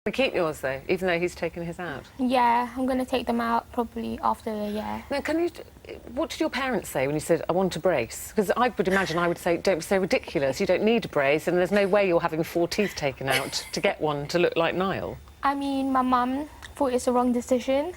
To keep yours though, even though he's taken his out. Yeah, I'm going to take them out probably after a year. Now, what did your parents say when you said, I want a brace? Because I would imagine I would say, don't be so ridiculous, you don't need a brace, and there's no way you're having 4 teeth taken out to get one to look like Niall. I mean, my mum thought it's a wrong decision,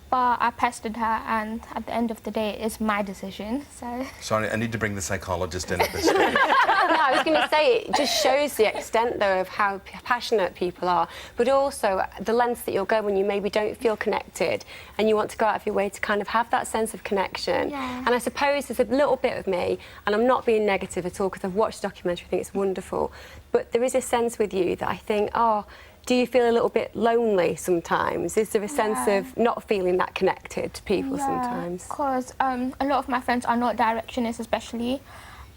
but I pestered her, and at the end of the day, it's my decision, so... Sorry, I need to bring the psychologist in at this stage. No, I was going to say, it just shows the extent, though, of how passionate people are, but also the lengths that you'll go when you maybe don't feel connected and you want to go out of your way to kind of have that sense of connection. Yeah. And I suppose there's a little bit of me, and I'm not being negative at all, because I've watched the documentary, I think it's wonderful, but there is a sense with you that I think, oh, do you feel a little bit lonely sometimes? Is there a sense of not feeling that connected to people sometimes? Because a lot of my friends are not directionists, especially.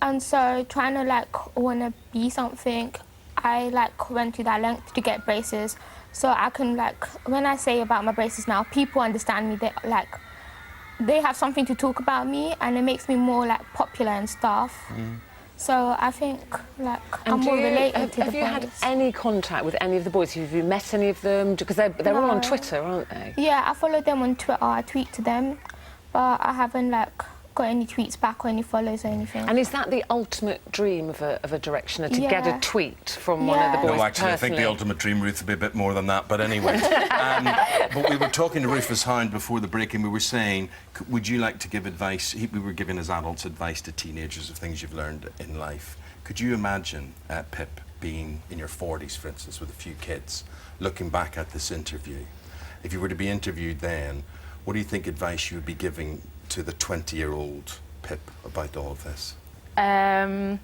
And so trying to, like, want to be something, I, like, went to that length to get braces. So I can, like, when I say about my braces now, people understand me. They have something to talk about me, and it makes me more, like, popular and stuff. So I think, like, I'm more related to the boys. Have you had any contact with any of the boys? Have you met any of them? Because they're all on Twitter, aren't they? Yeah, I follow them on Twitter. I tweet to them, but I haven't, like, got any tweets back or any follows or anything. And is that the ultimate dream of a directioner, to get a tweet from one of the boys? No, actually, I think the ultimate dream, Ruth, would be a bit more than that, but anyway. But we were talking to Rufus Hound before the break, and we were saying, would you like to give advice? We were giving as adults advice to teenagers of things you've learned in life. Could you imagine, Pip, being in your 40s, for instance, with a few kids, looking back at this interview? If you were to be interviewed then, what do you think advice you would be giving to the 20-year-old Pip about all of this? I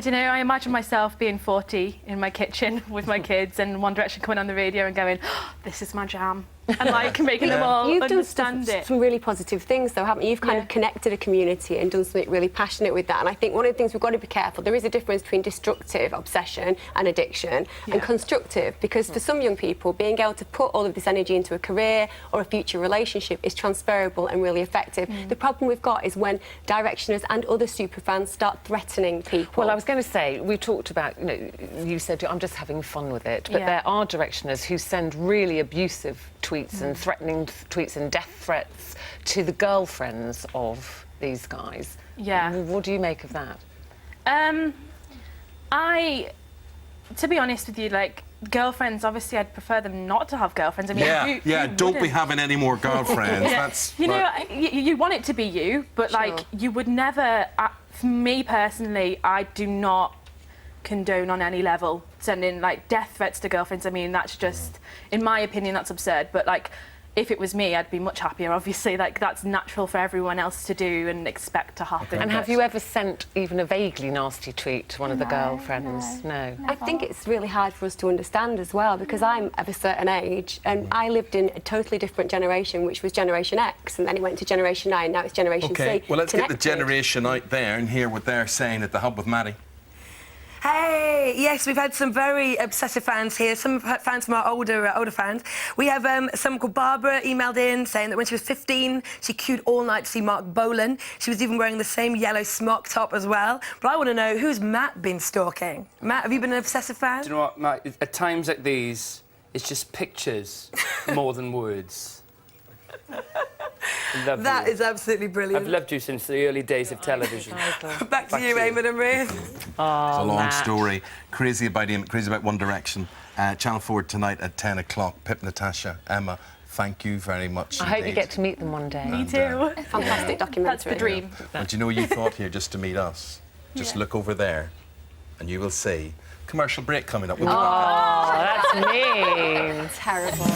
don't know, I imagine myself being 40 in my kitchen with my kids and One Direction coming on the radio and going, oh, this is my jam, and like making them all understand it. Some really positive things, though, haven't you? You've kind of connected a community and done something really passionate with that. And I think one of the things we've got to be careful, there is a difference between destructive obsession and addiction and constructive, because for some young people, being able to put all of this energy into a career or a future relationship is transferable and really effective. The problem we've got is when directioners and other superfans start threatening people. Well, I was going to say, we talked about, you know, you said, I'm just having fun with it, but there are directioners who send really abusive tweets and threatening tweets and death threats to the girlfriends of these guys. Yeah. What do you make of that? To be honest with you, like, girlfriends, obviously I'd prefer them not to have girlfriends. I mean, who don't be having any more girlfriends. That's, you know, you want it to be you, but like, you would never, for me personally, I do not condone on any level sending like death threats to girlfriends. I mean, that's just, in my opinion, that's absurd. But like, if it was me, I'd be much happier. Obviously, like, that's natural for everyone else to do and expect to happen. And have you ever sent even a vaguely nasty tweet to one of the girlfriends? No. I think it's really hard for us to understand as well, because I'm of a certain age and I lived in a totally different generation, which was Generation X, and then it went to Generation 9, now it's Generation C. Well, let's get the generation out there and hear what they're saying at the Hub with Maddie. Hey, yes, we've had some very obsessive fans here, some fans from our older fans. We have someone called Barbara emailed in saying that when she was 15, she queued all night to see Mark Bolan. She was even wearing the same yellow smock top as well. But I want to know, who's Matt been stalking? Matt, have you been an obsessive fan? Do you know what, Matt? At times like these, it's just pictures more than words. That is absolutely brilliant. I've loved you since the early days of television. Back to you, Eamon and Ruth. It's a long story. Crazy about him, crazy about One Direction. Channel 4 tonight at 10 o'clock. Pip, Natasha, Emma, thank you very much. I hope you get to meet them one day. Me too. Fantastic documentary. That's the dream. But you know, you thought here just to meet us. Just look over there and you will see. Commercial break coming up. We'll be back. Oh, that's mean. Terrible.